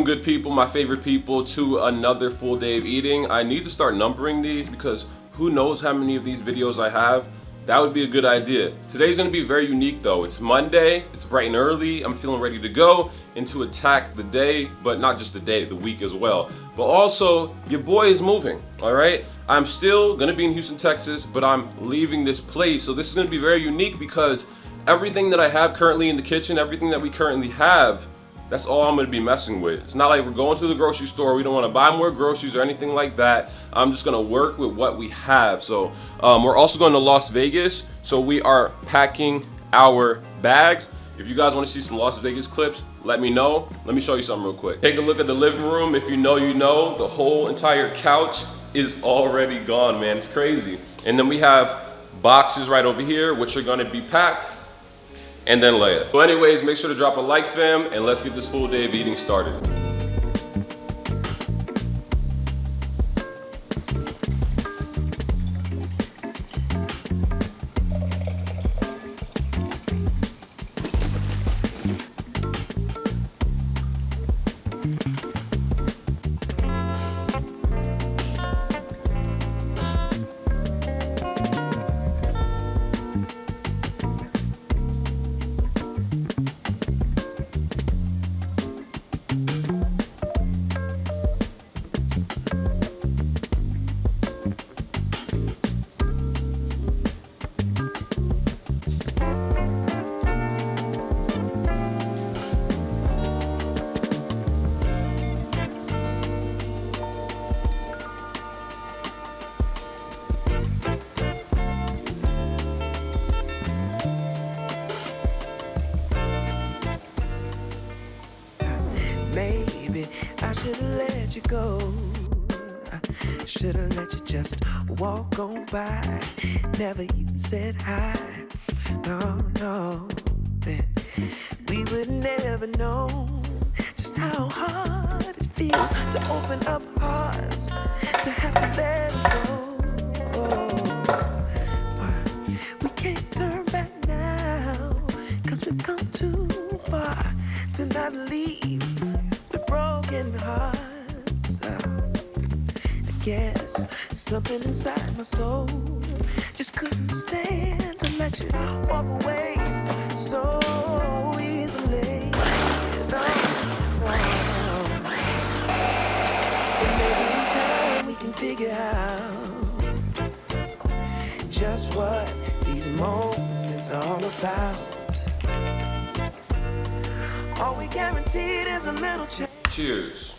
Welcome, good people, my favorite people, to another full day of eating. I need to start numbering these because who knows how many of these videos I have. That would be a good idea. Today's gonna be very unique though. It's Monday, it's bright and early. I'm feeling ready to go and to attack the day, but not just the day, the week as well. But also, your boy is moving, all right? I'm still gonna be in Houston, Texas, but I'm leaving this place. So this is gonna be very unique because everything that I have currently in the kitchen, everything that we currently have, that's all I'm gonna be messing with. It's not like we're going to the grocery store. We don't wanna buy more groceries or anything like that. I'm just gonna work with what we have. So we're also going to Las Vegas. So we are packing our bags. If you guys wanna see some Las Vegas clips, let me know. Let me show you something real quick. Take a look at the living room. If you know, you know. The whole entire couch is already gone, man. It's crazy. And then we have boxes right over here, which are gonna be packed. And then later. So anyways, make sure to drop a like, fam, and let's get this full day of eating started. Maybe I should've let you go. I should've let you just walk on by. Never even said hi. No, then we would never know just how hard it feels to open up hearts, to have to let it go. But we can't turn back now, 'cause we've come too far to not leave broken hearts. I guess something inside my soul just couldn't stand to let you walk away so easily. No. And maybe in time we can figure out just what these moments are all about. All we guaranteed is a little change. Cheers.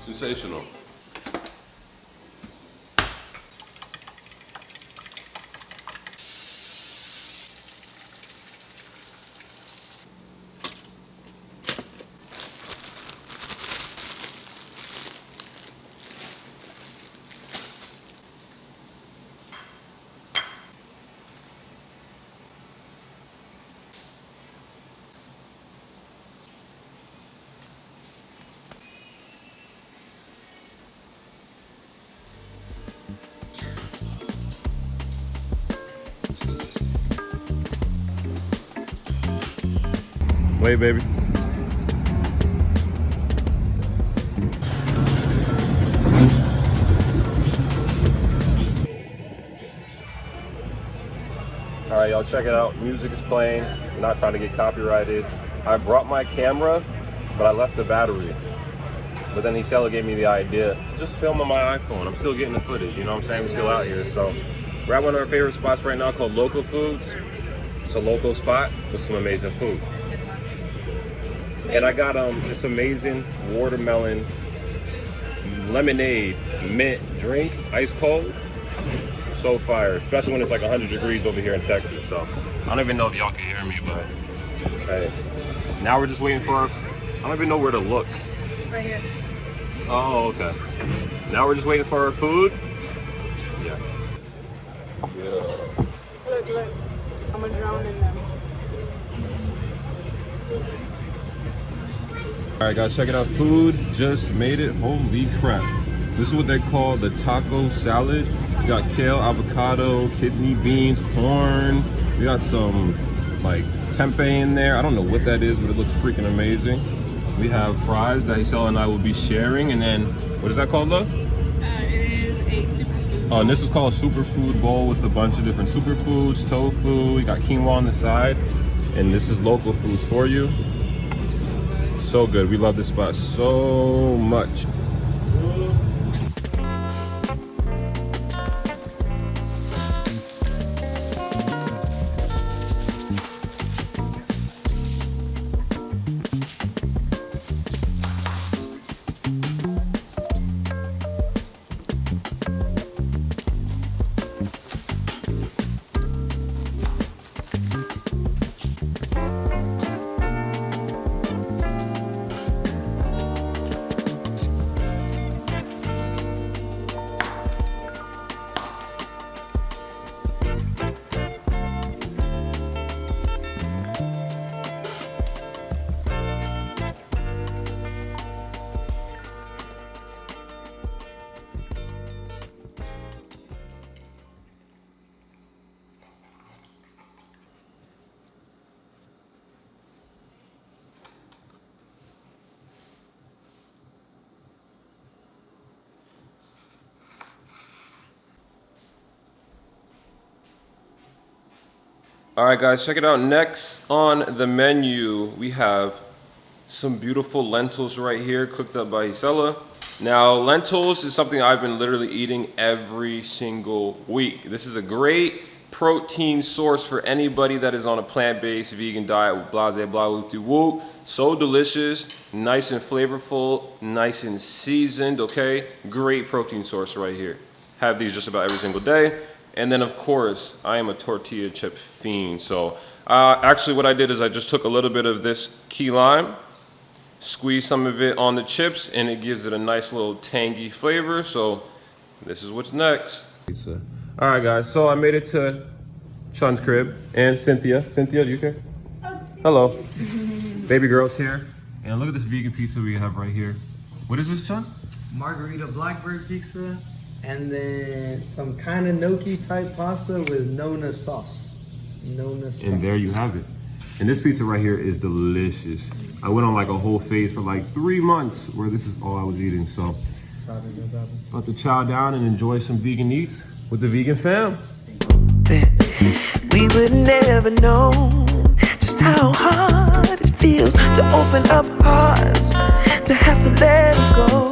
Sensational. Wait, baby. All right, y'all, check it out. Music is playing. I'm not trying to get copyrighted. I brought my camera, but I left the battery. But then Isela gave me the idea to just film on my iPhone. I'm still getting the footage, you know what I'm saying? We're still out here. So we're at one of our favorite spots right now called Local Foods. It's a local spot with some amazing food. And I got this amazing watermelon lemonade mint drink, ice cold. So fire, especially when it's like 100 degrees over here in Texas. So I don't even know if y'all can hear me, but hey. Now we're just waiting for our, I don't even know where to look. Right here. Oh, okay. Now we're just waiting for our food. Yeah. Look. I'm gonna drown in them. All right, guys, check it out. Food just made it. Holy crap. This is what they call the taco salad. You got kale, avocado, kidney beans, corn, We got some like tempeh in there. I don't know what that is, but it looks freaking amazing. We have fries that Isela and I will be sharing, and then what is that called, love? It is a superfood. Oh, and this is called a Superfood Bowl with a bunch of different superfoods, tofu. We got quinoa on the side, and this is local foods for you. So good. So good. We love this spot so much. All right, guys, check it out. Next on the menu, we have some beautiful lentils right here, cooked up by Isela. Now, lentils is something I've been literally eating every single week. This is a great protein source for anybody that is on a plant-based vegan diet, blase blah whoop whoop. So delicious, nice and flavorful, nice and seasoned, okay? Great protein source right here. Have these just about every single day. And then, of course, I am a tortilla chip fiend. So actually what I did is I just took a little bit of this key lime, squeezed some of it on the chips, and it gives it a nice little tangy flavor. So this is what's next. All right, guys, so I made it to Sean's crib and Cynthia. Cynthia, do you care? Hello. Baby girl's here. And look at this vegan pizza we have right here. What is this, Sean? Margarita blackbird pizza, and then some kind of gnocchi type pasta with nona sauce. And there you have it. And this pizza right here is delicious. I went on like a whole phase for like 3 months where this is all I was eating. So about to chow down and enjoy some vegan eats with the vegan fam. Then we would never know just how hard it feels to open up hearts, to have to let go.